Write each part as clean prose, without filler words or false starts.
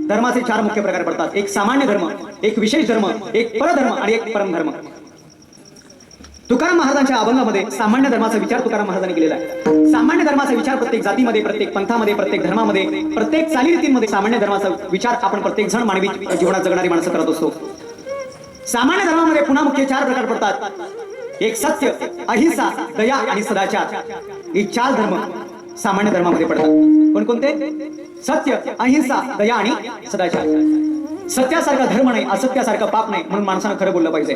धर्माचे चार मुख्य प्रकार पडतात. एक सामान्य धर्म, एक विशेष धर्म, एक परधर्म आणि एक परमधर्म. तुकाराम महाराजांच्या अभंगामध्ये सामान्य धर्माचा विचार तुकाराम महाराजांनी केलेला आहे. सामान्य धर्माचा विचार प्रत्येक जातीमध्ये, प्रत्येक पंथामध्ये, प्रत्येक धर्मामध्ये, प्रत्येक चालीरीतींमध्ये सामान्य धर्माचा विचार आपण प्रत्येक जण मानवी जीवनात जगणारी माणसं करत असतो. सामान्य धर्मामध्ये पुन्हा मुख्य चार प्रकार पडतात. एक सत्य, अहिंसा, दया आणि सदाचार. हे चार धर्म सामान्य धर्मामध्ये पडतात. कोणकोणते? सत्य, अहिंसा, दया आणि सदाचार. सत्यासारखा धर्म नाही, असत्यासारखं पाप नाही, म्हणून माणसानं खरं बोललं पाहिजे.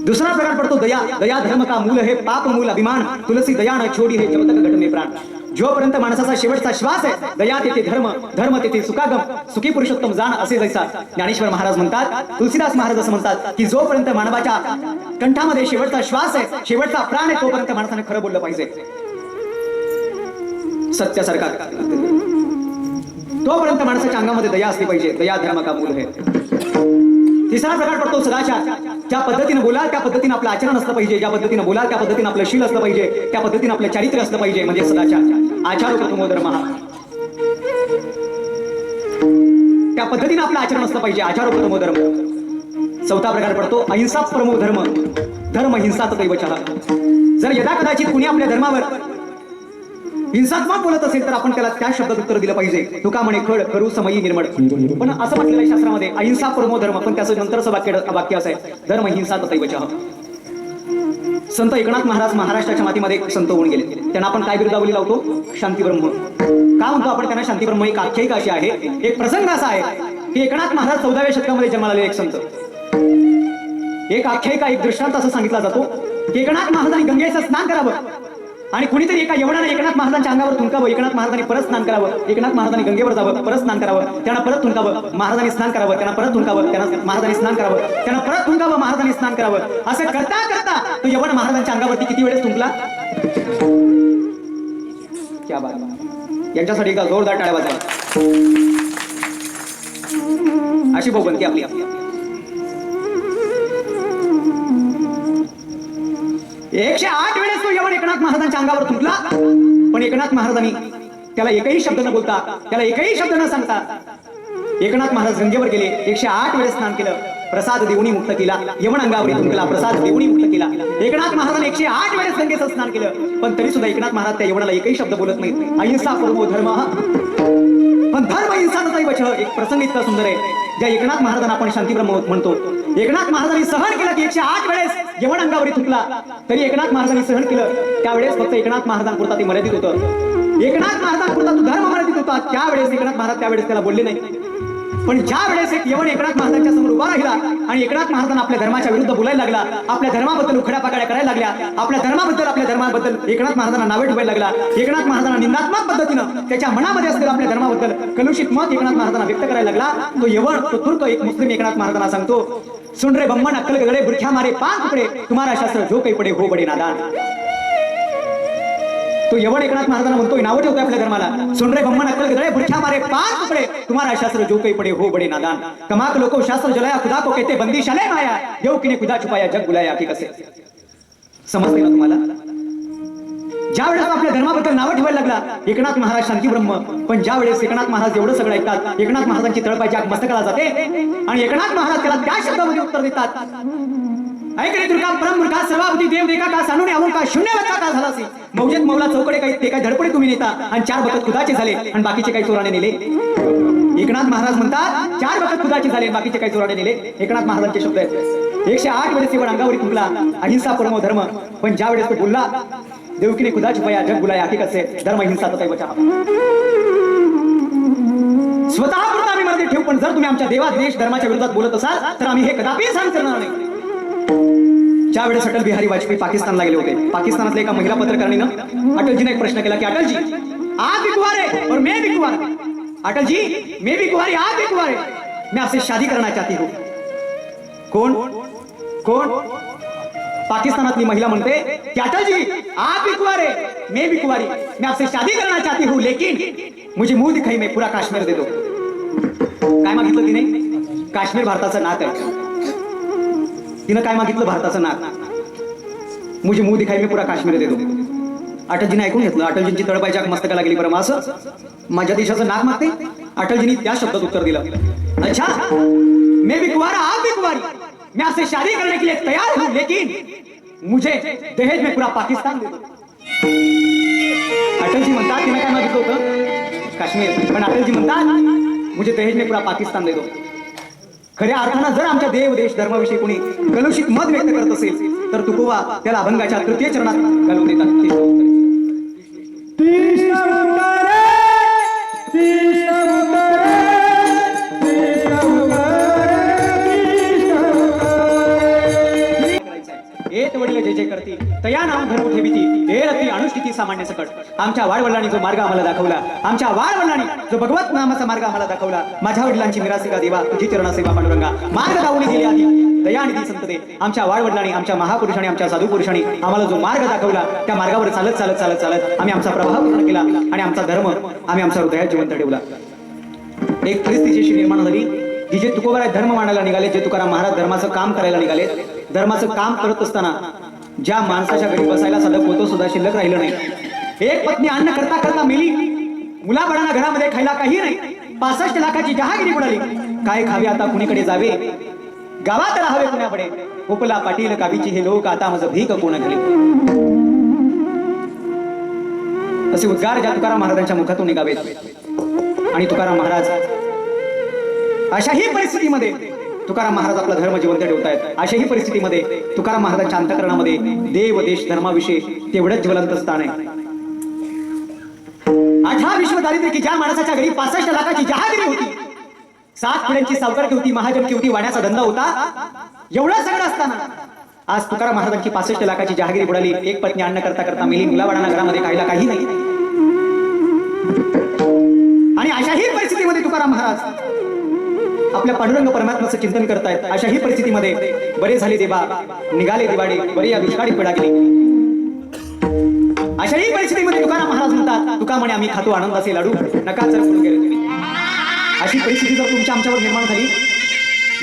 दुसरा प्रकार पडतो दया. दया धर्म का मूल है, पाप मूल अभिमान, तुलसी दया न छोडी हे जब तक घट में प्राण. जोपर्यंत माणसाचा शेवटचा श्वास आहे, दया तेथे धर्म, धर्म तेथे सुखागम, सुखी पुरुषोत्तम जाण असे जैसा ज्ञानेश्वर महाराज म्हणतात. तुलसीदास महाराज असं म्हणतात की जोपर्यंत मानवाच्या कंठामध्ये शेवटचा श्वास आहे, शेवटचा प्राण आहे, तोपर्यंत माणसाने खरं बोललं पाहिजे. सत्यासारखा तोपर्यंत माणसाच्या अंगामध्ये दया असली पाहिजे. दया धर्म का मूल है. तिसरा प्रकार पडतो सदाचार. ज्या पद्धतीने बोलाल त्या पद्धतीने आपलं आचरण असलं पाहिजे. ज्या पद्धतीने बोलाल त्या पद्धतीने आपलं शील असलं पाहिजे. त्या पद्धतीने आपलं चारित्र्य असलं पाहिजे, म्हणजे सदाचार. आचारो प्रथमो धर्म. त्या पद्धतीने आपलं आचरण असलं पाहिजे. आचारो प्रथमो धर्म. चौथा प्रकार पडतो अहिंसा परमो धर्म. धर्म हिंसा तथैव चः. जर यदा कदाचित कुणी आपल्या धर्मावर हिंसात्मक बोलत असेल तर आपण त्याला त्या शब्दात उत्तर दिलं पाहिजे. तुका म्हणे खड करू समयी निर्मळ. पण असं म्हटलेलं आहे शास्त्रामध्ये अहिंसा परमो धर्म, पण त्याचं नंतरचं वाक्य असं आहे धर्म हिंसा तथैव चः. संत एकनाथ महाराज महाराष्ट्राच्या मातीमध्ये संत होऊन गेले. त्यांना आपण काय बिरुदावली लावतो? शांतीब्रह्म. का म्हणतो आपण त्यांना शांतीब्रह्म? एक आख्यायिका अशी आहे, एक प्रसंग असा आहे की एकनाथ महाराज 14व्या शतकामध्ये जन्माला आलेले एक संत. एक आख्यायिका, एक दृष्टांत असं सांगितला जातो की एकनाथ महाराजांनी गंगेचं स्नान करावं आणि कुणीतरी एका यवनाने एकनाथ महाराजांच्या अंगावर थुंकावं. एकनाथ महाराजांनी परत स्नान करावं. एकनाथ महाराजांनी गंगेवर जावं, परत स्नान करावं, त्यांना परत थुंकावं. महाराजांनी स्नान करावं, त्यांना परत थुंकावं, त्यांना महाराजांनी स्नान करावं, त्यांना परत थुंकावं, महाराजांनी स्नान करावं. असं करता करता तो यवन महाराजांच्या अंगावरती किती वेळेस थुंकला? क्या बात. यांच्यासाठी एका जोरदार टाळ्या वाजवा. अशी भोगवंती आपली. एकशे 8 वेळेस तो यवन एकनाथ महाराजांच्या अंगावर थुंकला, पण एकनाथ महाराजांनी त्याला एकही शब्द न बोलता, त्याला एकही शब्द न सांगता एकनाथ महाराज गंगेवर गेले. 108 वेळेस स्नान केलं. प्रसाद देऊनी मुक्त केला. यवन अंगावर थुंकला, प्रसाद देऊनी मुक्त केला. एकनाथ महाराजांनी 108 वेळेस गंगेचं स्नान केलं, पण तरी सुद्धा एकनाथ महाराज त्या यवनाला एकही शब्द बोलत नाही. अहिंसा परमो धर्म. पण धर्म हिंसा तथैव चः. एक प्रसंग इतका सुंदर आहे ज्या एकनाथ महाराजांना आपण शांतीब्रह्म म्हणतो. एकनाथ महाराजांनी सहन केलं की 108 वेळेस यवन अंगावर थुंकला, तरी एकनाथ महाराजांनी सहन केलं. त्यावेळेस फक्त एकनाथ महाराजांपुरता ते मर्यादित होतं. एकनाथ महाराजांपुरता तो धर्म मर्यादित होता. त्यावेळेस एकनाथ महाराज त्यावेळेस त्याला बोलले नाही. पण ज्या वेळेस एक यवन एकनाथ महाराजांच्या समोर उभा राहिला आणि एकनाथ महाराजांना आपल्या धर्माच्या विरुद्ध बोलायला लागला, आपल्या धर्माबद्दल उखड्या पाकड्या करायला लागल्या, आपल्या धर्माबद्दल एकनाथ महाराजांना नावे ठेवायला लागला, एकनाथ महाराजांना निंदात्मक पद्धतीनं त्याच्या मनामध्ये असलेलं आपल्या धर्माबद्दल कलुषित मत एकनाथ महाराजांना व्यक्त करायला लागला, तो यवन, तो तुर्क एक मुस्लिम एकनाथ महाराजांना सांगतो, सुन रे बम्मन अक्कल गगडे बुरख्या मारे 5 तुकडे, तुम्हारा शास्त्र जो काही पडे हो बडे नादान. तो यवन एकनाथ महाराजांना म्हणतोय, नावं ठेवतोय आपल्या धर्माला, सुन रे बम्मन अक्कल गगडे बुरख्या मारे 5 तुकडे, तुम्हारा शास्त्र जो काही पडे हो बडे नादान. कमाक लोको शास्त्र जलाया खुदा को कहते बंदिशाले माया, देव किने खुदा छुपाया जग बुलाया. की कसे समजते ना तुम्हाला? ज्या वेळेस आपल्या धर्माबद्दल नावं ठेवायला लागला एकनाथ महाराज शांतीब्रह्म, पण ज्या वेळेस एकनाथ महाराज एवढं सगळं ऐकतात, एकनाथ महाराजांची तळपायची आग मस्तकाला जाते आणि एकनाथ महाराज त्याला त्या शब्दामध्ये उत्तर देतात, ऐकले दुर्गा परमूर्खा सर्वावधी देव देखा का सानुने आवून का शून्यवत्ता का झाला सी, मौजेत मौला चौकडे काही ते काही धडपडे तुम्ही नेता आणि 4 बखत खुदाचे झाले आणि बाकीचे काही चोराने नेले. एकनाथ महाराज म्हणतात 4 बखत खुदाचे झाले बाकीचे काही चोराने नेले. एकनाथ महाराजांचे शब्द आहेत. 108 वेळेस एवढं अंगावरी थुंकला, अहिंसा परमो धर्म, पण ज्या वेळेस तो बोलला देवकीने खुदा छुपाया जग बुलाया, हकीकत से धर्म हिंसा तथैव चः. स्वतः पुरता आम्ही मध्ये ठेवू, पण जर तुम्ही आमच्या देवा देश धर्माच्या विरोधात बोलत असाल तर आम्ही हे कदापि सहन करणार नाही. ज्या वेळेस अटल बिहारी वाजपेयी पाकिस्तानला गेले होते, पाकिस्तानातल्या एका महिला पत्रकारिणीनं अटलजीने एक प्रश्न केला की अटलजी आप भी कुंवारे और मैं भी कुंवार, अटलजी मैं भी कुंवारी आप भी कुंवारे, मैं आपसे शादी करना चाहती हूँ. कोण कोण? पाकिस्तानातली महिला म्हणते की अटलजी आप भी कुंवारे मैं भी कुंवारी, मैं आपसे शादी करना चाहती हूँ, लेकिन मुझे मुंह दिखाई मैं पूरा काश्मीर दे दो. काय मागितलं तिने? काश्मीर भारताचं नाक आहे. तिनं काय मागितलं? भारताचं नाक. मुझे मुंह दिखाई मैं पूरा काश्मीर दे दो. अटलजीने ऐकून घेतलं. अटलजींची तळपायच्या मस्तकाला गेली. बरं असं माझ्या देशाचं नाक मागते. अटलजींनी त्या शब्दात उत्तर दिलं, अच्छा मैं भी कुंवारा आप भी कुंवारी, मैं आपसे शादी करने के लिए तैयार हूं, लेकिन मुझे दहेज में पूरा पाकिस्तान दे दो. अटलजी म्हणतात तिने काय मागितलं होतं? काश्मीर. पण अटलजी म्हणतात मुझे दहेज में पूरा पाकिस्तान दे दो. खऱ्या अर्थानं जर आमच्या देव देश धर्माविषयी कोणी कलुषित मत व्यक्त करत असेल तर तुकोबा त्याला अभंगाच्या तृतीय चरणात घालून देतात. एक वडील जे जे करती तया नाम धर्म ठेविती देरती अनुष्ठिती सामान्य सकट. आमच्या वाडवडिलांनी जो मार्ग आम्हाला दाखवला, आमच्या वाडवडिलांनी जो भगवत नामाचा मार्ग आम्हाला दाखवला, माझ्या वडिलांची निरासिका देवा तुझी चरण सेवा पांडुरंगा. मार्ग दावणी दिली आधी दयानिधी संत दे. आमच्या वाडवडिलांनी, आमच्या महापुरुषांनी, आमच्या साधू पुरुषांनी आम्हाला जो मार्ग दाखवला त्या मार्गावर चालत चालत चालत चालत आम्ही आमचा प्रभाव पूर्ण केला आणि आमचा धर्म आम्ही आमच्या हृदयात जिवंत ठेवला. एक परिस्थिती अशी निर्माण झाली की जे तुकोबाराय धर्म मांडायला निघाले, जे तुकाराम महाराज धर्माचं काम करायला निघाले, धर्माचं काम करत असताना ज्या माणसाच्या घरी बसायला साधं पोतो सुद्धा शिल्लक राहिलं नाही. एक पत्नी अन्न करता करता मेली. मुलाबाळांना घरामध्ये खायला काही नाही. 65 लाखाची जहागिरी बुडाली. काय खावे आता, कुणीकडे जावे, गावात राहावे कुणाकडे. गोपला पाटील कावीची हे लोक आता माझं भीक कोण घाले. असे उद्गार ज्या तुकाराम महाराजांच्या मुखातून निघावेत. आणि तुकाराम महाराज अशाही परिस्थितीमध्ये तुकाराम महाराज आपला धर्म जिवंत ठेवतायत. अशाही परिस्थितीमध्ये तुकाराम महाराजांच्या अंतःकरणामध्ये देव देश धर्माविषयी तेवढंच ज्वलंत स्थान आहे. 18 विश्व दारिद्र्य की ज्या माणसाच्या घरी 65 लाखाची जहागिरी होती, 7 पिढ्यांची सावकारकी होती, महाजनकी होती, वाण्याचा धंदा होता, एवढं सगळं असताना आज तुकाराम महाराजांची 65 लाखाची जहागिरी बुडाली. एक पत्नी अन्न करता करता मेली. मुलाबाळांना घरामध्ये खायला काही नाही. आणि अशाही परिस्थितीमध्ये तुकाराम महाराज आपल्या पांडुरंग परमात्म्याचं चिंतन करतायत. अशाही परिस्थितीमध्ये बरे झाले देवा निघाले दिवाडे, बरे या दुष्काळी पिढा गेली. अशाही परिस्थितीमध्ये तुकाराम महाराज म्हणतात, तुका म्हणे आम्ही खातो आनंदाचे लाडू, नका जर करून गेले तुम्ही. अशी परिस्थिती जर तुमच्या आमच्यावर निर्माण झाली,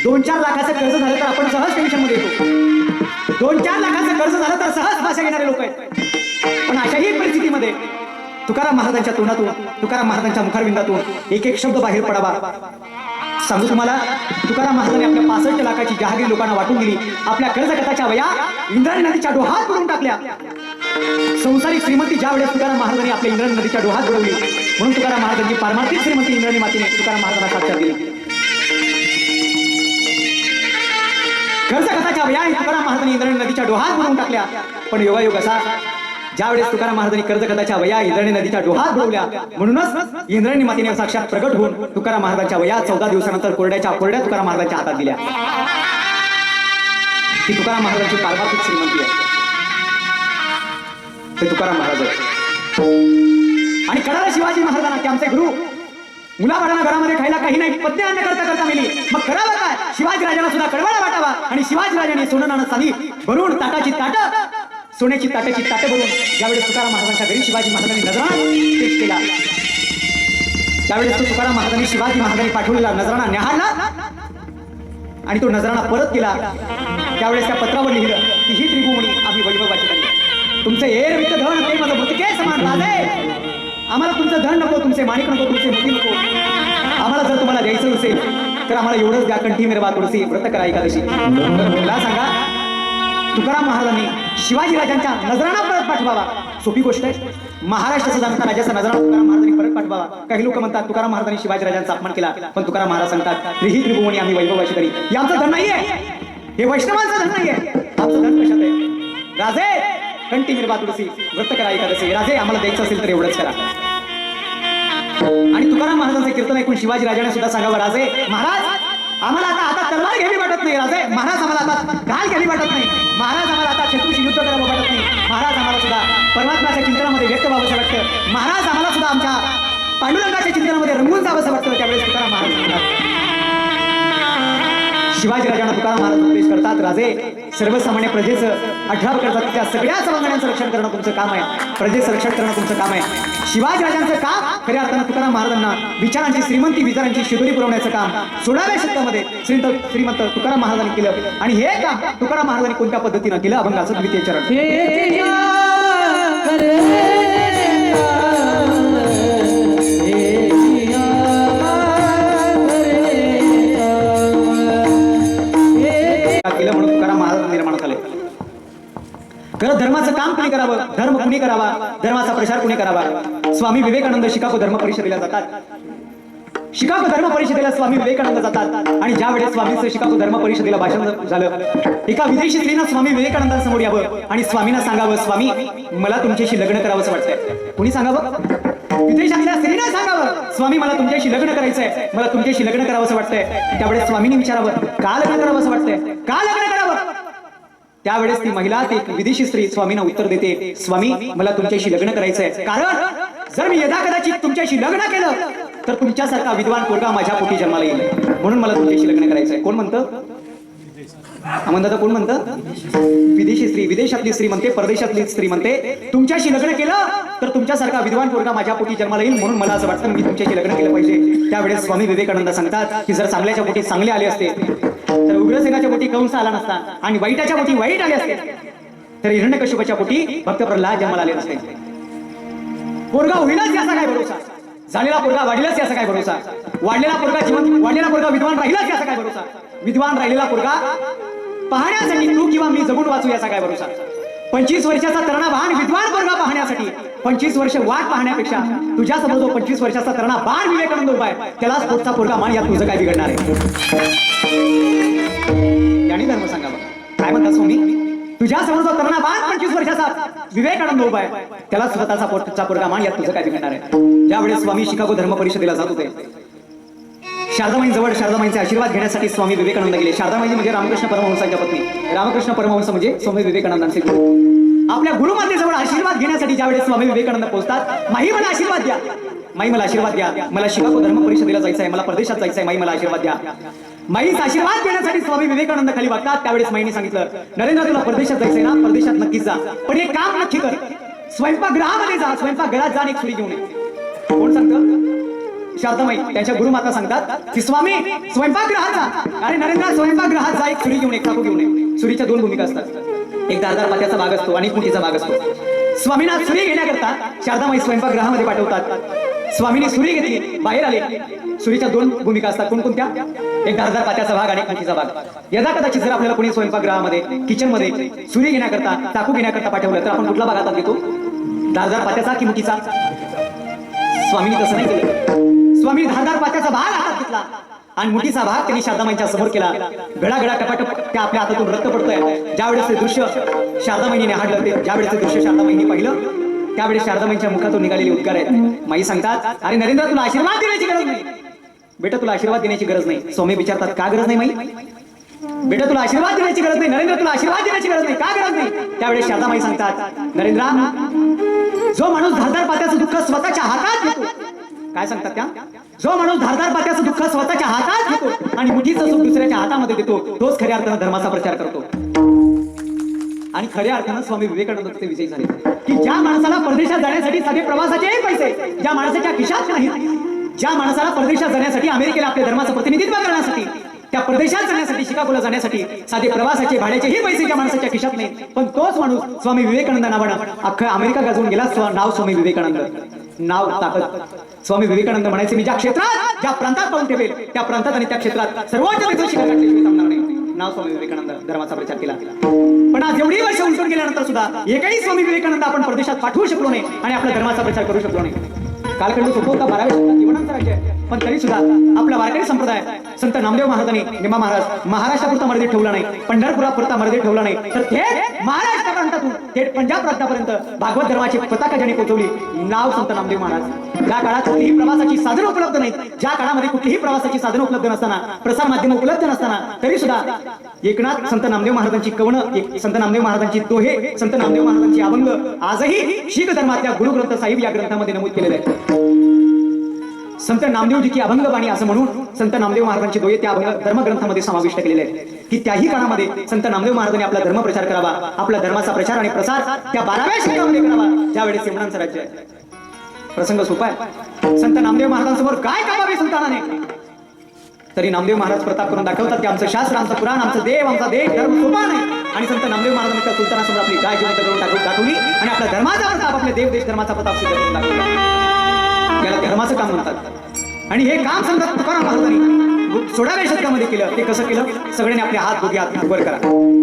2-4 लाखाचं कर्ज झालं तर आपण सहज टेन्शन मध्ये येतो. 2-4 लाखाचं कर्ज झालं तर सहज भाषा घेणारे लोक आहेत. पण अशाही परिस्थितीमध्ये तुकाराम महाराजांच्या तोंडातून, तुकाराम महाराजांच्या मुखारविंदातून एक एक शब्द बाहेर पडावा. सांगू तुम्हाला, तुकाराम महाराजांनी आपल्या 65 लाखाची जहागिरी लोकांना वाटून दिली. आपल्या कर्जकथाच्या वया इंद्रायणी नदीच्या डोहात बुडवून टाकल्या. संसारिक श्रीमंती ज्या वेळेस तुकाराम महाराजांनी आपल्या इंद्रायणी नदीच्या डोहात बुडवली, म्हणून तुकाराम महाराजांची पारमार्थिक श्रीमंती इंद्रायणी मातेने तुकाराम महाराजांना साक्षात दिली. कर्जकथाच्या वया तुकाराम महाराजांनी इंद्रायणी नदीच्या डोहात बुडवून टाकल्या. पण योगायोग असा, ज्यावेळेस तुकाराम महाराजांनी कर्जकथाच्या वया इंद्रायणी नदीच्या डोहात बुडवल्या, म्हणूनच इंद्रायणी मातेने साक्षात प्रगट होऊन तुकाराम महाराजांच्या वया 14 दिवसानंतर कोरड्या तुकाराम महाराजांच्या हातात दिल्या. ही तुकाराम महाराजांची पारमार्थिक श्रीमंती आहे. ते तुकाराम महाराज आणि कडाला शिवाजी महाराजांना ते आमचे गुरु. मुलाबाळांना घरामध्ये खायला काही नाही, पत्नी अन्न करता करता मेली. मग करावं काय? शिवाजी राजांना सुद्धा कडवाडा वाटावा. आणि शिवाजी राजांनी सोनं नाणं चांदी भरून ताटाची ताटं, सोन्याची ताटाची ताटं भरून ज्यावेळेस तुकाराम महाराजांच्या घरी शिवाजी महाराजांनी नजराणा पेश केला, त्यावेळेस तो तुकाराम महाराजांनी शिवाजी महाराजांनी पाठवलेला नजराणा न्याहाळला आणि तो नजराणा परत केला. त्यावेळेस त्या पत्रावर लिहिलं की ही त्रिभुवनी आम्ही वैभवाची करी. तुमचे एरवित धन ते माझं मृतके समान राजे. आम्हाला तुमचं धन नको, तुमचे माणिक नको, तुमचे मोती नको. आम्हाला जर तुम्हाला द्यायचं असेल तर आम्हाला एवढंच द्या. कंठी मिरवा तुळशी, व्रत करा एकादशी. मला सांगा, तुकाराम महाराजांनी शिवाजी राजांच्या नजराणा परत पाठवावा सोपी गोष्ट आहे? महाराष्ट्राचा जनता राजाचा नजराणा तुकाराम महाराजांनी परत पाठवावा. काही लोक म्हणतात तुकाराम महाराजांनी शिवाजी राजांचा अपमान केला, पण तुकाराम महाराज सांगतात त्रिही त्रिभुवनी आम्ही वैभवाची करी. हे आमचं धन नाहीये, हे वैष्णवांचं धन नाहीये. आमचं धन कशात आहे? राजे कंठी मिरवा तुळशी, व्रत करा एकादशी. राजे आम्हाला द्यायचं असेल तर एवढंच करा. आणि तुकाराम महाराजांचे कीर्तन ऐकून शिवाजी राजाने सुद्धा सांगावं, राजे महाराज आम्हाला आता तलवार घ्यावी वाटत नाही. राजे महाराज आम्हाला आता ढाल घ्यावी वाटत नाही. महाराज आम्हाला आता शत्रूशी युद्ध करावं वाटत नाही. महाराज आम्हाला सुद्धा परमात्म्याच्या चिंतनामध्ये व्यक्त व्हावंसं वाटतं. महाराज आम्हाला सुद्धा आमच्या पांडुरंगाच्या चिंतनामध्ये रंगून जावंसं वाटतं. त्यावेळेस तुकाराम महाराज म्हणतात, शिवाजी राजांना तुकाराम महाराज उपदेश करतात, राजे सर्वसामान्य प्रजेचं 18 प्रकारच्या सगळ्या सवंगड्यांचं रक्षण करणं तुमचं काम आहे. प्रजेचं रक्षण करणं तुमचं काम आहे. शिवाजी राजांचं काम खऱ्या अर्थानं तुकाराम महाराजांना विचारांची श्रीमंती, विचारांची शिदोरी पुरवण्याचं काम 16व्या शतकामध्ये श्रीमंत तुकाराम महाराजांनी केलं. आणि हे काम तुकाराम महाराजांनी कोणत्या पद्धतीनं केलं? अभंगाचं द्वितीय चरण. केलं म्हणून तुकाराम महाराज निर्माण झाले. खरं धर्माचं काम कुणी करावं, धर्म कुणी करावा, धर्माचा प्रचार कुणी करावा. स्वामी विवेकानंद शिकागो धर्म परिषदेला जातात. शिकागो धर्म परिषदेला स्वामी विवेकानंद जातात आणि ज्या वेळेस स्वामींचं शिकागो धर्म परिषदेला भाषण झालं, एका विदेशी स्त्रीनं स्वामी विवेकानंदांसमोर यावं आणि स्वामींना सांगावं, स्वामी मला तुमच्याशी लग्न करावंसं वाटतंय. कुणी सांगावं? विदेशातल्या स्त्रीनं सांगावं, स्वामी मला तुमच्याशी लग्न करायचंय, मला तुमच्याशी लग्न करावंसं वाटतंय. त्यावेळेस स्वामींनी विचारावं, का लग्न करावंसं वाटतंय, का लग्न करावं? त्यावेळेस ती महिला, ती विदेशी स्त्री स्वामींना उत्तर देते, स्वामी मला तुमच्याशी लग्न करायचंय, कारण जर मी यदा कदाचित तुमच्याशी लग्न केलं तर तुमच्यासारखा विद्वान पोरगा माझ्या पोटी जन्माला येईल, म्हणून मला तुमच्याशी लग्न करायचंय. कोण म्हणतं? म्हणतात कोण म्हणतं? विदेशी स्त्री, विदेशातली स्त्री म्हणते, परदेशातली स्त्री म्हणते, तुमच्याशी लग्न केलं तर तुमच्यासारखा विद्वान पोरगा माझ्या पोटी जन्माला येईल, म्हणून मला असं वाटतं मी तुमच्याशी लग्न केलं पाहिजे. त्यावेळेस स्वामी विवेकानंद सांगतात की जर चांगल्याच्या पोटी चांगले आले असते तर उग्रसेनाच्या पोटी कंस आला नसता, आणि वाईटाच्या पोटी वाईट आले असते तर हिरण्यकश्यपाच्या पोटी भक्त प्रल्हाद जन्माला आले नसते. पोरगा होईलच याचा काय भरोसा, झालेला पोरगा वाढीलच याचा काय भरोसा, वाढलेला पोरगा विद्वान राहिलाच याचा काय भरोसा, विद्वान राहिलेला पोरगा पाहण्यासाठी तू किंवा मी जगून वाचू याचा काय भरोसा. 25 वर्षाचा तरणा बाण विद्वान पोरगा पाहण्यासाठी 25 वर्ष वाट पाहण्यापेक्षा तुझ्या समोर जो 25 वर्षाचा तरणा बाण विवेकानंद उभा आहे त्यालाच पोटचा पोरगा मान, यात तुझं काय बिघडणार आहे? याने धर्म सांगावा. काय म्हणतात स्वामी? तुझ्या समोर जो तरणा बाण 25 वर्षाचा विवेकानंद उभा आहे त्याला स्वतःचा पोटचा पोरगा मान, यात तुझं काय बिघडणार आहे? ज्यावेळेस स्वामी शिकागो धर्म परिषदेला जात होते, शारदामाईंजवळ शारदामाईंचे आशीर्वाद घेण्यासाठी स्वामी विवेकानंद गेले. शारदामाई म्हणजे रामकृष्ण परमहंसांच्या पत्नी, रामकृष्ण परमहंस म्हणजे स्वामी विवेकानंदांचे गुरु. आपल्या गुरुमातेजवळ आशीर्वाद घेण्यासाठी ज्यावेळेस स्वामी विवेकानंद पोहोचतात, माई मला आशीर्वाद द्या, माई मला आशीर्वाद द्या, मला शिकागो धर्म परिषदेला जायचं आहे, मला परदेशात जायचं आहे, माई मला आशीर्वाद द्या. माईचा आशीर्वाद घेण्यासाठी स्वामी विवेकानंद खाली वागतात. त्यावेळेस माईने सांगितलं, नरेंद्र तुला परदेशात जायचंय ना, परदेशात नक्कीच जा, पण एक काम नक्की कर, स्वयंपाकगृहामध्ये जा, स्वयंपाकघरात जा आणि एक सुरी घेऊन ये. कोण सांगतं? शारदामाई. त्यांच्या गुरुमाता सांगतात की स्वामी स्वयंपाकगृहात जा. अरे नरेंद्र स्वयंपाकगृहात जा, एक सुरी घेऊन एक चाकू घेऊन ये. सुरीच्या दोन भूमिका असतात, एक धारदार पात्याचा भाग असतो आणि एक मुठीचा भाग असतो. स्वामींना सुरी घेण्याकरता शारदामाई स्वयंपाकगृहामध्ये पाठवतात. स्वामींनी सुरी घेतली, बाहेर आले. सुरीच्या दोन भूमिका असतात, कोणकोणत्या? एक धारदार पात्याचा भाग आणि एक मुठीचा भाग. यदा कदाचित जर आपल्याला कोणी स्वयंपाकगृहामध्ये किचन मध्ये सुरी घेण्याकरता, चाकू घेण्याकरता पाठवलं तर आपण कुठला भाग हातात घेतो? धारदार पात्याचा की मुठीचा? स्वामींनी तसं नाही केलं. स्वामी धारदार पात्याचा भाग हातात घेतला आणि मुठीचा भाग त्यांनी शारदामाईंच्या समोर केला. घडाघडा टपाटप त्या आपल्या हातातून रक्त पडतोय. ज्यावेळेस ते दृश्य शारदामाईंनी हाडलं, ते ज्यावेळेस ते दृश्य शारदामाईंनी पाहिलं त्यावेळेस शारदामाईंच्या मुखातून निघालेले उद्गार आहेत. माई सांगतात, अरे नरेंद्र तुला आशीर्वाद देण्याची गरज नाही. बेटा तुला आशीर्वाद देण्याची गरज नाही. स्वामी विचारतात, का गरज नाही माई? बेटा तुला आशीर्वाद देण्याची गरज नाही. नरेंद्र तुला आशीर्वाद देण्याची गरज नाही, का गरज नाही? त्यावेळेस शारदामाई सांगतात, नरेंद्र जो माणूस धारदार पात्याचं दुःख स्वतःच्या हातात घेतो, काय सांगतात त्या? जो माणूस धारदार पात्याचं दुःख स्वतःच्या हातात घेतो आणि मुठीचं सुख दुसऱ्याच्या हातामध्ये देतो, तोच खऱ्या अर्थानं धर्माचा प्रचार करतो. आणि खऱ्या अर्थानं स्वामी विवेकानंद ते विजयी झाले की ज्या माणसाला परदेशात जाण्यासाठी साधे प्रवासाचे पैसे ज्या माणसाच्या खिशात नाहीत, ज्या माणसाला परदेशात जाण्यासाठी, अमेरिकेला आपल्या धर्माचं प्रतिनिधित्व करण्यासाठी, त्या परदेशात जाण्यासाठी, शिकागोला जाण्यासाठी साधे प्रवासाचे भाड्याचेही पैसे ज्या माणसाच्या खिशात नाही, पण तोच माणूस स्वामी विवेकानंद नावानं अख्खं अमेरिका गाजवून गेला. नाव स्वामी विवेकानंद, नाव ताकद. स्वामी विवेकानंद म्हणायचे, मी ज्या क्षेत्रात, ज्या प्रांतात पाऊल ठेवेल त्या प्रांतात आणि त्या क्षेत्रात सर्वोच्च शिखर गाठल्याशिवाय थांबणार नाही. नाव स्वामी विवेकानंद, धर्माचा प्रचार केला. पण आज एवढी वर्ष उलटून गेल्यानंतर सुद्धा एकही स्वामी विवेकानंद आपण परदेशात पाठवू शकलो नाही आणि आपल्या धर्माचा प्रचार करू शकलो नाही. कालखंड सोपं होता, 12व्या शतकात जीवनांचं राज्य आहे, पण तरी सुद्धा आपला वारकरी संप्रदाय संत नामदेव महाराजांनी, निमा महाराज महाराष्ट्रापुरता मर्यादित ठेवला नाही, पंढरपुरापुरता मर्यादित ठेवला नाही, तर थेट महाराष्ट्र प्रांतातून थेट पंजाब प्रांतापर्यंत भागवत धर्माची पताका ज्यांनी पोहोचवली, नाव संत नामदेव महाराज. ज्या काळात कुठलीही प्रवासाची साधनं उपलब्ध नाहीत, ज्या काळामध्ये कुठलीही प्रवासाची साधनं उपलब्ध नसताना, प्रसार माध्यम उपलब्ध नसताना, तरी सुद्धा एकनाथ संत नामदेव महाराजांची कवनं, संत नामदेव महाराजांची दोहे, संत नामदेव महाराजांची अभंग आजही शीख धर्मातल्या गुरु ग्रंथ साहिब या ग्रंथामध्ये नमूद केलेले आहेत. संत नामदेवजी की अभंग बाणी असं म्हणून संत नामदेव महाराजांची दोहे त्या अभंग धर्मग्रंथामध्ये समाविष्ट केलेले आहेत की त्याही काळामध्ये संत नामदेव महाराजांनी आपला धर्म प्रचार करावा, आपला धर्माचा प्रचार आणि प्रसार त्या 12व्या शतकामध्ये करावा, ज्यावेळेस यवनांचं राज्य आहे. प्रसंग सोपा आहे. संत नामदेव महाराजांसमोर काय कामावे सुलतानाने, तरी नामदेव महाराज प्रताप करून दाखवतात की आमचं शास्त्र, आमचं पुराण, आमचं देव, आमचा देश, धर्म सोपा नाही. आणि संत नामदेव महाराजांनी त्या सुलतानासमोर आपली गाय जिवंत करून दाखवली आणि आपल्या धर्माचा प्रताप, आपल्या देव देश धर्माचा प्रताप सिद्ध करून दाखवला. याला धर्माचं काम म्हणतात. आणि हे काम संत तुकाराम महाराजांनी 16व्या शतकामध्ये केलं. ते कसं केलं? सगळ्यांनी आपले हात दोघे हात वर करा.